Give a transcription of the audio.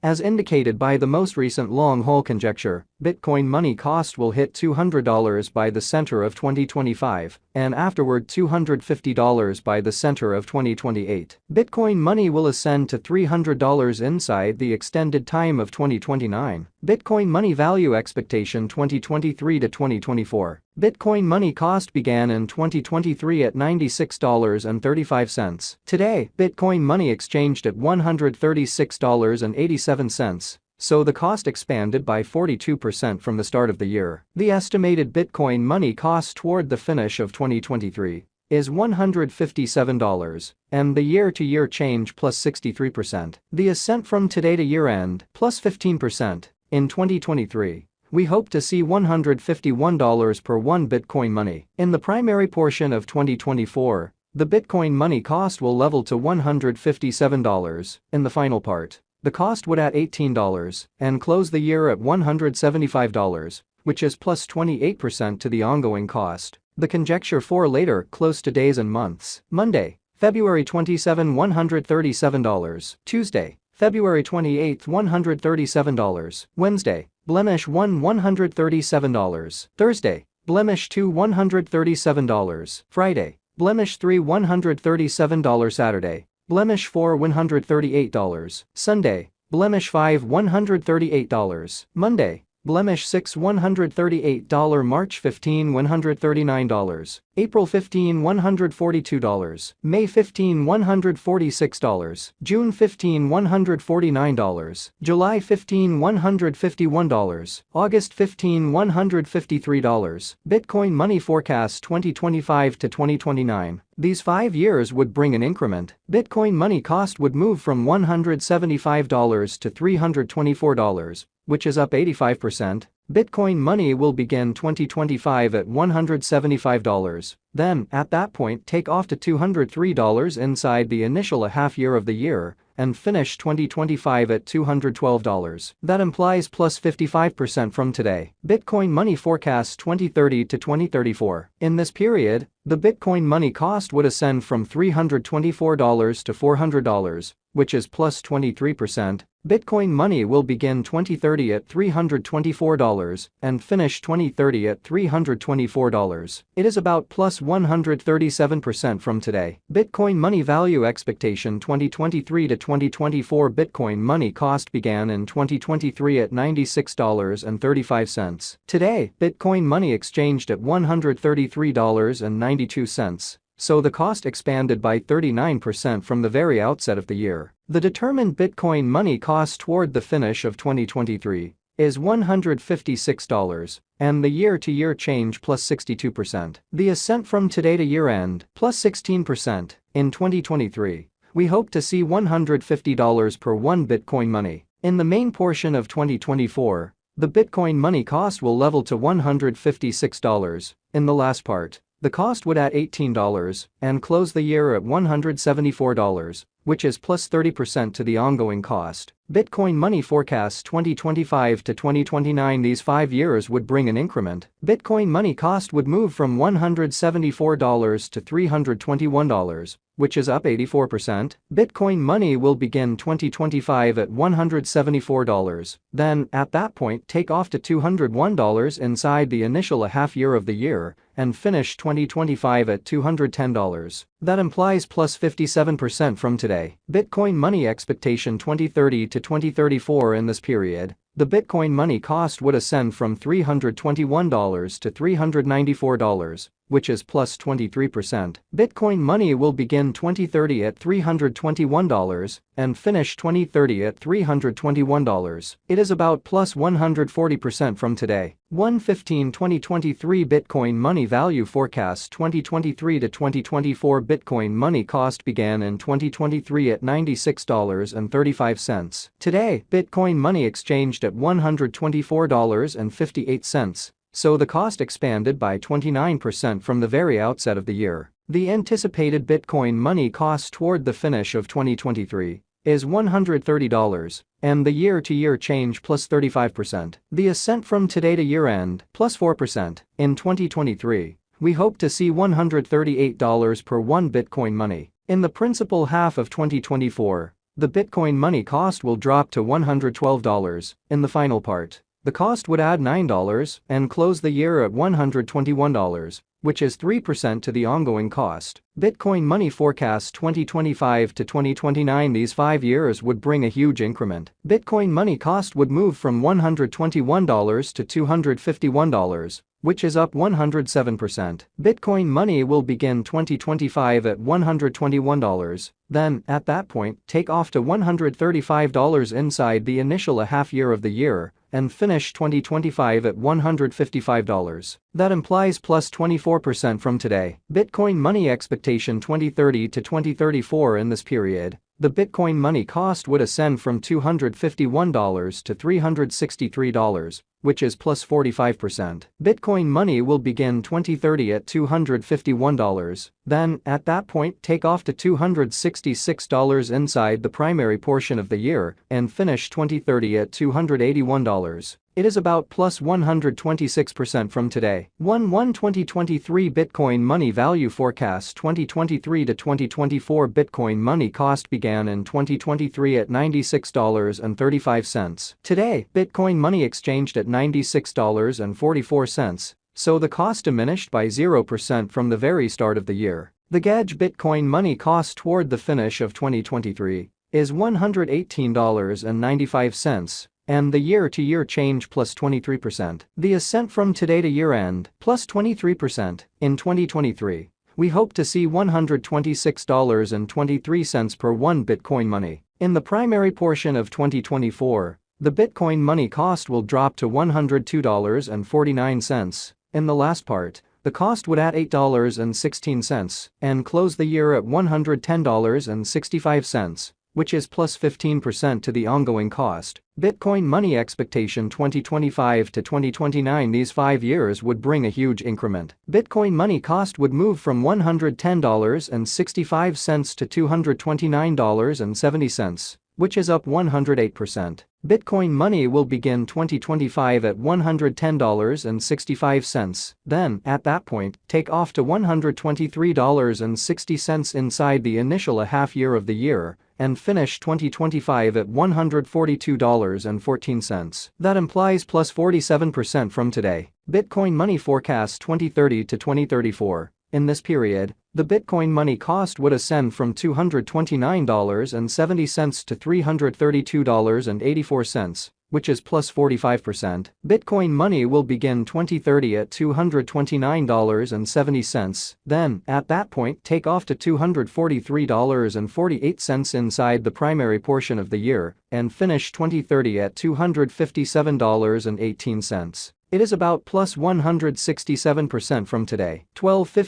As indicated by the most recent long-haul conjecture, Bitcoin money cost will hit $200 by the center of 2025 and afterward $250 by the center of 2028. Bitcoin money will ascend to $300 inside the extended time of 2029. Bitcoin money value expectation 2023 to 2024. Bitcoin money cost began in 2023 at $96.35. Today, Bitcoin money exchanged at $136.87. So the cost expanded by 42% from the start of the year. The estimated Bitcoin money cost toward the finish of 2023 is $157, and the year-to-year change plus 63%. The ascent from today to year-end plus 15%. In 2023, we hope to see $151 per 1 Bitcoin money. In the primary portion of 2024, the Bitcoin money cost will level to $157. In the final part, the cost would at $18 and close the year at $175, which is plus 28% to the ongoing cost. The conjecture for later close to days and months. Monday, February 27, $137. Tuesday, February 28, $137. Wednesday, blemish 1, $137. Thursday, blemish 2, $137. Friday, blemish 3, $137. Saturday, blemish 4, $138. Sunday, blemish 5, $138. Monday, blemish 6, $138. March 15, $139. April 15, $142. May 15, $146. June 15, $149. July 15, $151. August 15, $153. Bitcoin money forecast 2025 to 2029. These 5 years would bring an increment. Bitcoin money cost would move from $175 to $324, which is up 85%. Bitcoin money will begin 2025 at $175, then, at that point, take off to $203 inside the initial half year of the year, and finish 2025 at $212. That implies plus 55% from today. Bitcoin money forecasts 2030 to 2034. In this period, the Bitcoin money cost would ascend from $324 to $400, which is plus 23%. Bitcoin money will begin 2030 at $324 and finish 2030 at $324. It is about plus 137% from today. Bitcoin money value expectation 2023 to 2024. Bitcoin money cost began in 2023 at $96.35. Today, Bitcoin money exchanged at $133.92. So the cost expanded by 39% from the very outset of the year. The determined Bitcoin money cost toward the finish of 2023 is $156, and the year-to-year change plus 62%. The ascent from today to year-end plus 16%. In 2023, we hope to see $150 per 1 Bitcoin money. In the main portion of 2024, the Bitcoin money cost will level to $156. In the last part, the cost would at $18 and close the year at $174, which is plus 30% to the ongoing cost. Bitcoin money forecasts 2025 to 2029. These 5 years would bring an increment. Bitcoin money cost would move from $174 to $321, which is up 84%. Bitcoin money will begin 2025 at $174, then, at that point, take off to $201 inside the initial half year of the year, and finish 2025 at $210. That implies plus 57% from today. Bitcoin money expectation 2030 to 2034. In this period, the Bitcoin money cost would ascend from $321 to $394, which is plus 23%. Bitcoin money will begin 2030 at $321 and finish 2030 at $321. It is about plus 140% from today. 1/15/2023 Bitcoin money value forecast 2023 to 2024. Bitcoin money cost began in 2023 at $96.35. Today, Bitcoin money exchanged at $124.58. So the cost expanded by 29% from the very outset of the year. The anticipated Bitcoin money cost toward the finish of 2023 is $130, and the year-to-year change plus 35%. The ascent from today to year-end plus 4%. In 2023, we hope to see $138 per 1 Bitcoin money. In the principal half of 2024, the Bitcoin money cost will drop to $112. In the final part, the cost would add $9 and close the year at $121, which is 3% to the ongoing cost. Bitcoin money forecasts 2025 to 2029. These 5 years would bring a huge increment. Bitcoin money cost would move from $121 to $251, which is up 107%. Bitcoin money will begin 2025 at $121, then, at that point, take off to $135 inside the initial half year of the year, and finish 2025 at $155. That implies plus 24% from today. Bitcoin money expectation 2030 to 2034. In this period, the Bitcoin money cost would ascend from $251 to $363, which is plus 45%. Bitcoin money will begin 2030 at $251, then, at that point, take off to $266 inside the primary portion of the year, and finish 2030 at $281. It is about plus 126% from today. 2023 Bitcoin money value forecast 2023 to 2024. Bitcoin money cost began in 2023 at $96.35. Today, Bitcoin money exchanged at $96.44, so the cost diminished by 0% from the very start of the year. The gauge Bitcoin money cost toward the finish of 2023 is $118.95. And the year-to-year change plus 23%. The ascent from today to year-end plus 23%. In 2023, we hope to see $126.23 per 1 Bitcoin money. In the primary portion of 2024, the Bitcoin money cost will drop to $102.49. In the last part, the cost would add $8.16 and close the year at $110.65. Which is plus 15% to the ongoing cost. Bitcoin money expectation 2025 to 2029. These 5 years would bring a huge increment. Bitcoin money cost would move from $110.65 to $229.70, which is up 108%. Bitcoin money will begin 2025 at $110.65, then, at that point, take off to $123.60 inside the initial half year of the year, and finish 2025 at $142.14. That implies plus 47% from today. Bitcoin money forecast 2030 to 2034. In this period, the Bitcoin money cost would ascend from $229.70 to $332.84, which is plus 45%. Bitcoin money will begin 2030 at $229.70, then, at that point, take off to $243.48 inside the primary portion of the year, and finish 2030 at $257.18. It is about plus 167% from today. 1250